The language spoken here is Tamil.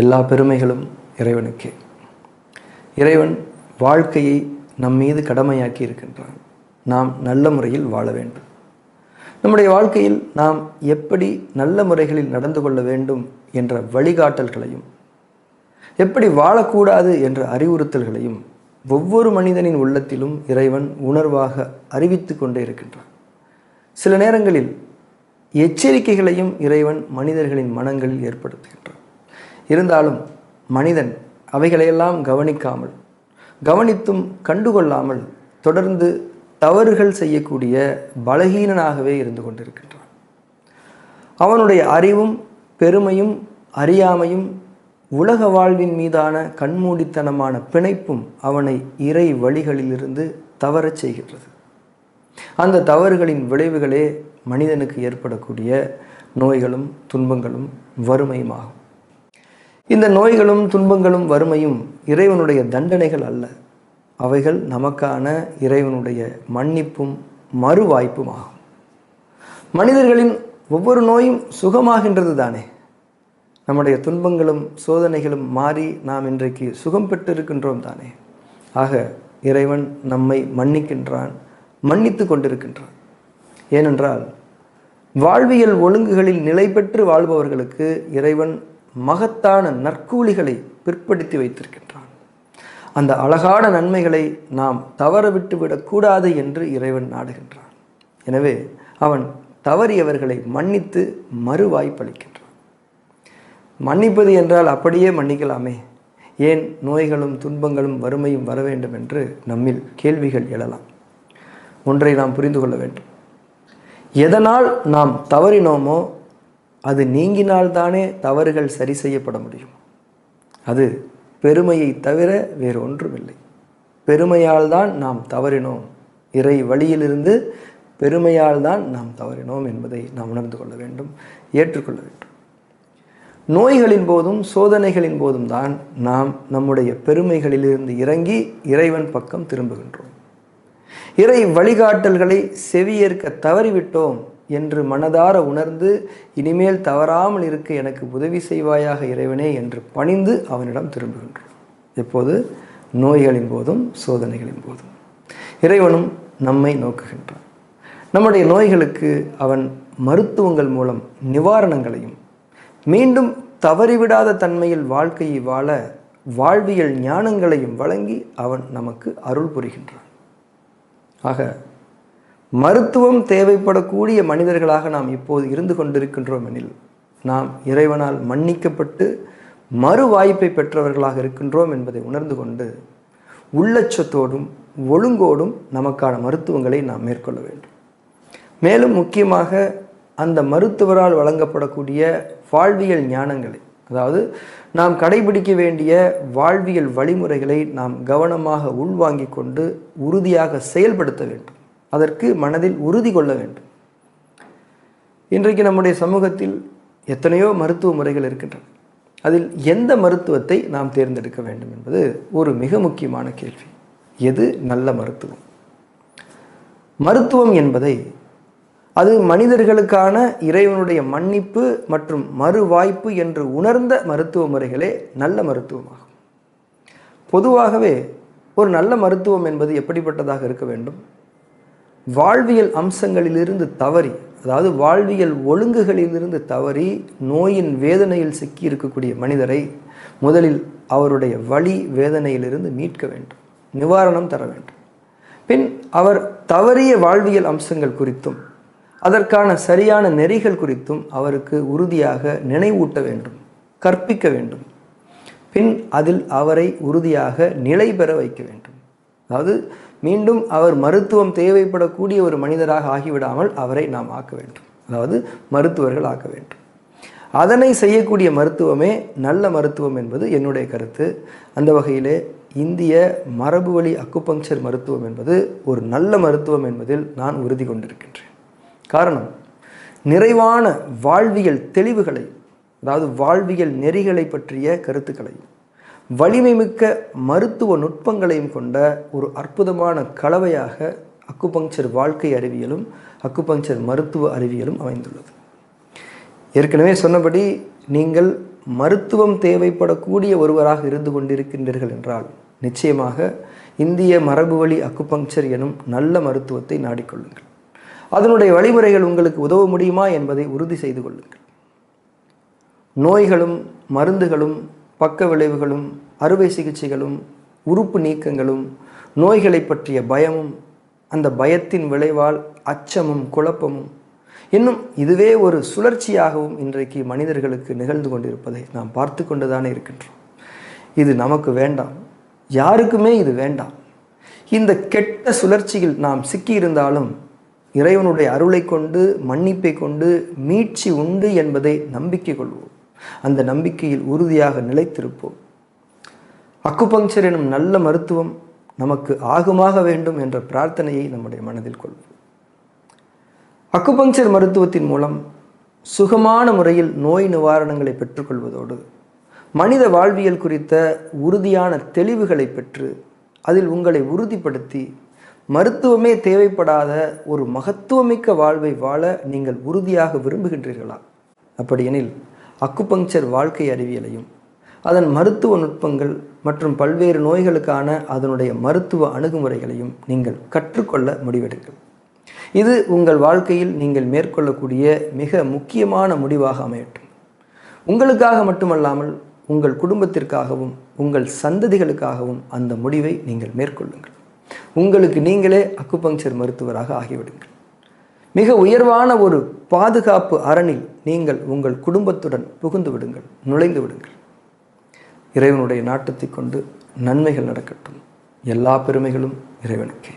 எல்லா பெருமைகளும் இறைவனுக்கே. இறைவன் வாழ்க்கையை நம் மீது கடமையாக்கி இருக்கின்றான். நாம் நல்ல முறையில் வாழ வேண்டும். நம்முடைய வாழ்க்கையில் நாம் எப்படி நல்ல முறைகளில் நடந்து கொள்ள வேண்டும் என்ற வழிகாட்டல்களையும், எப்படி வாழக்கூடாது என்ற அறிவுறுத்தல்களையும் ஒவ்வொரு மனிதனின் உள்ளத்திலும் இறைவன் உணர்வாக அறிவித்து கொண்டே இருக்கின்றான். சில நேரங்களில் எச்சரிக்கைகளையும் இறைவன் மனிதர்களின் மனங்களில் ஏற்படுத்துகின்றான். இருந்தாலும் மனிதன் அவைகளையெல்லாம் கவனித்தும் கண்டுகொள்ளாமல் தொடர்ந்து தவறுகள் செய்யக்கூடிய பலகீனனாகவே இருந்து கொண்டிருக்கின்றான். அவனுடைய அறிவும் பெருமையும் அறியாமையும் உலக வாழ்வின் மீதான கண்மூடித்தனமான பிணைப்பும் அவனை இறை வழிகளிலிருந்து தவறச் செய்கின்றது. அந்த தவறுகளின் விளைவுகளே மனிதனுக்கு ஏற்படக்கூடிய நோய்களும் துன்பங்களும் வறுமையுமாகும். இந்த நோய்களும் துன்பங்களும் வறுமையும் இறைவனுடைய தண்டனைகள் அல்ல, அவைகள் நமக்கான இறைவனுடைய மன்னிப்பும் மறுவாய்ப்பும் ஆகும். மனிதர்களின் ஒவ்வொரு நோயும் சுகமாகின்றது தானே. நம்முடைய துன்பங்களும் சோதனைகளும் மாறி நாம் இன்றைக்கு சுகம் பெற்றிருக்கின்றோம் தானே. ஆக இறைவன் நம்மை மன்னிக்கின்றான், மன்னித்து கொண்டிருக்கின்றான். ஏனென்றால் வாழ்வியல் ஒழுங்குகளில் நிலை பெற்று வாழ்பவர்களுக்கு இறைவன் மகத்தான நற்கூலிகளை பிற்படுத்தி வைத்திருக்கின்றான். அந்த அழகான நன்மைகளை நாம் தவற விட்டுவிடக்கூடாது என்று இறைவன் நாடுகின்றான். எனவே அவன் தவறியவர்களை மன்னித்து மறுவாய்ப்பளிக்கின்றான். மன்னிப்பது என்றால் அப்படியே மன்னிக்கலாமே, ஏன் நோய்களும் துன்பங்களும் வறுமையும் வர வேண்டும் என்று நம்மில் கேள்விகள் எழலாம். ஒன்றை நாம் புரிந்து கொள்ள வேண்டும். எதனால் நாம் தவறினோமோ அது நீங்கினால்தானே தவறுகள் சரி செய்யப்பட முடியும். அது பெருமையை தவிர வேறு ஒன்றுமில்லை. பெருமையால் தான் நாம் தவறினோம், இறை வழியிலிருந்து பெருமையால் தான் நாம் தவறினோம் என்பதை நாம் உணர்ந்து கொள்ள வேண்டும், ஏற்றுக்கொள்ள வேண்டும். நோய்களின் போதும் சோதனைகளின் போதும் தான் நாம் நம்முடைய பெருமைகளிலிருந்து இறங்கி இறைவன் பக்கம் திரும்புகின்றோம். இறை வழிகாட்டல்களை செவியேற்க தவறிவிட்டோம் என்று மனதார உணர்ந்து இனிமேல் தவறாமல் இருக்க எனக்கு உதவி செய்வாயாக இறைவனே என்று பணிந்து அவனிடம் திரும்புகின்றோம். எப்போது? நோய்களின் போதும் சோதனைகளின் போதும். இறைவனும் நம்மை நோக்குகின்றான். நம்முடைய நோய்களுக்கு அவன் மருத்துவங்கள் மூலம் நிவாரணங்களையும், மீண்டும் தவறிவிடாத தன்மையில் வாழ்க்கையை வாழ வாழ்வியல் ஞானங்களையும் வழங்கி அவன் நமக்கு அருள் புரிகின்றான். ஆக மருத்துவம் தேவைப்படக்கூடிய மனிதர்களாக நாம் இப்போது இருந்து கொண்டிருக்கின்றோம் எனில் நாம் இறைவனால் மன்னிக்கப்பட்டு மறு வாய்ப்பை பெற்றவர்களாக இருக்கின்றோம் என்பதை உணர்ந்து கொண்டு உள்ளச்சத்தோடும் ஒழுங்கோடும் நமக்கான மருத்துவங்களை நாம் மேற்கொள்ள வேண்டும். மேலும் முக்கியமாக அந்த மருத்துவரால் வழங்கப்படக்கூடிய வாழ்வியல் ஞானங்களை, அதாவது நாம் கடைபிடிக்க வேண்டிய வாழ்வியல் வழிமுறைகளை நாம் கவனமாக உள்வாங்கிக் கொண்டு உறுதியாக செயல்படுத்த வேண்டும். அதற்கு மனதில் உறுதி கொள்ள வேண்டும். இன்றைக்கு நம்முடைய சமூகத்தில் எத்தனையோ மருத்துவ முறைகள் இருக்கின்றன. அதில் எந்த மருத்துவத்தை நாம் தேர்ந்தெடுக்க வேண்டும் என்பது ஒரு மிக முக்கியமான கேள்வி. எது நல்ல மருத்துவம்? மருத்துவம் என்பதை அது மனிதர்களுக்கான இறைவனுடைய மன்னிப்பு மற்றும் மறுவாய்ப்பு என்று உணர்ந்த மருத்துவ முறைகளே நல்ல மருத்துவமாகும். பொதுவாகவே ஒரு நல்ல மருத்துவம் என்பது எப்படிப்பட்டதாக இருக்க வேண்டும்? வாழ்வியல் அம்சங்களிலிருந்து தவறி, அதாவது வாழ்வியல் ஒழுங்குகளிலிருந்து தவறி நோயின் வேதனையில் சிக்கி இருக்கக்கூடிய மனிதரை முதலில் அவருடைய வலி வேதனையிலிருந்து மீட்க வேண்டும், நிவாரணம் தர வேண்டும். பின் அவர் தவறிய வாழ்வியல் அம்சங்கள் குறித்தும் அதற்கான சரியான நெறிகள் குறித்தும் அவருக்கு உறுதியாக நினைவூட்ட வேண்டும், கற்பிக்க வேண்டும். பின் அதில் அவரை உறுதியாக நிலை பெற வைக்க வேண்டும். அதாவது மீண்டும் அவர் மருத்துவம் தேவைப்படக்கூடிய ஒரு மனிதராக ஆகிவிடாமல் அவரை நாம் ஆக்க வேண்டும், அதாவது மருத்துவர்கள் ஆக்க வேண்டும். அதனை செய்யக்கூடிய மருத்துவமே நல்ல மருத்துவம் என்பது என்னுடைய கருத்து. அந்த வகையிலே இந்திய மரபுவழி அக்குபங்க்சர் மருத்துவம் என்பது ஒரு நல்ல மருத்துவம் என்பதில் நான் உறுதி கொண்டிருக்கின்றேன். காரணம், நிறைவான வாழ்வியல் தெளிவுகளை, அதாவது வாழ்வியல் நெறிகளை பற்றிய கருத்துக்களை, வலிமை மிக்க மருத்துவ நுட்பங்களையும் கொண்ட ஒரு அற்புதமான கலவையாக அக்குபங்க்சர் வாழ்க்கை அறிவியலும் அக்குபங்க்சர் மருத்துவ அறிவியலும் அமைந்துள்ளது. ஏற்கனவே சொன்னபடி நீங்கள் மருத்துவம் தேவைப்படக்கூடிய ஒருவராக இருந்து கொண்டிருக்கின்றீர்கள் என்றால் நிச்சயமாக இந்திய மரபுவழி அக்குபங்க்சர் எனும் நல்ல மருத்துவத்தை நாடிக்கொள்ளுங்கள். அதனுடைய வழிமுறைகள் உங்களுக்கு உதவ முடியுமா என்பதை உறுதி செய்து கொள்ளுங்கள். நோய்களும் மருந்துகளும் பக்க விளைவுகளும் அறுவை சிகிச்சைகளும் உறுப்பு நீக்கங்களும் நோய்களை பற்றிய பயமும் அந்த பயத்தின் விளைவால் அச்சமும் குழப்பமும் இன்னும் இதுவே ஒரு சுழற்சியாகவும் இன்றைக்கு மனிதர்களுக்கு நிகழ்ந்து கொண்டிருப்பதை நாம் பார்த்து கொண்டுதானே இருக்கின்றோம். இது நமக்கு வேண்டாம், யாருக்குமே இது வேண்டாம். இந்த கெட்ட சுழற்சியில் நாம் சிக்கியிருந்தாலும் இறைவனுடைய அருளை கொண்டு மன்னிப்பை கொண்டு மீட்சி உண்டு என்பதை நம்பிக்கை கொள்வோம். அந்த நம்பிக்கையில் உறுதியாக நிலைத்திருப்போம். அக்குபங்க்சர் எனும் நல்ல மருத்துவம் நமக்கு ஆகுமாக வேண்டும் என்ற பிரார்த்தனையை நம்முடைய மனதில் கொள்வோம். அக்குபங்க்சர் மருத்துவத்தின் மூலம் சுகமான முறையில் நோய் நிவாரணங்களை பெற்றுக்கொள்வதோடு மனித வாழ்வியல் குறித்த உறுதியான தெளிவுகளை பெற்று அதில் உங்களை உறுதிப்படுத்தி மருத்துவமே தேவைப்படாத ஒரு மகத்துவமிக்க வாழ்வை வாழ நீங்கள் உறுதியாக விரும்புகின்றீர்களா? அப்படியெனில் அக்குபங்க்சர் வாழ்க்கை அறிவியலையும் அதன் மருத்துவ நுட்பங்கள் மற்றும் பல்வேறு நோய்களுக்கான அதனுடைய மருத்துவ அணுகுமுறைகளையும் நீங்கள் கற்றுக்கொள்ள முடிவெடுங்கள். இது உங்கள் வாழ்க்கையில் நீங்கள் மேற்கொள்ளக்கூடிய மிக முக்கியமான முடிவாக அமையட்டும். உங்களுக்காக மட்டுமல்லாமல் உங்கள் குடும்பத்திற்காகவும் உங்கள் சந்ததிகளுக்காகவும் அந்த முடிவை நீங்கள் மேற்கொள்ளுங்கள். உங்களுக்கு நீங்களே அக்குபங்க்சர் மருத்துவராக ஆகிவிடுங்கள். மிக உயர்வான ஒரு பாதுகாப்பு அரணில் நீங்கள் உங்கள் குடும்பத்துடன் புகுந்து விடுங்கள், நுழைந்து விடுங்கள். இறைவனுடைய நாட்டத்தை கொண்டு நன்மைகள் நடக்கட்டும். எல்லா பெருமைகளும் இறைவனுக்கே.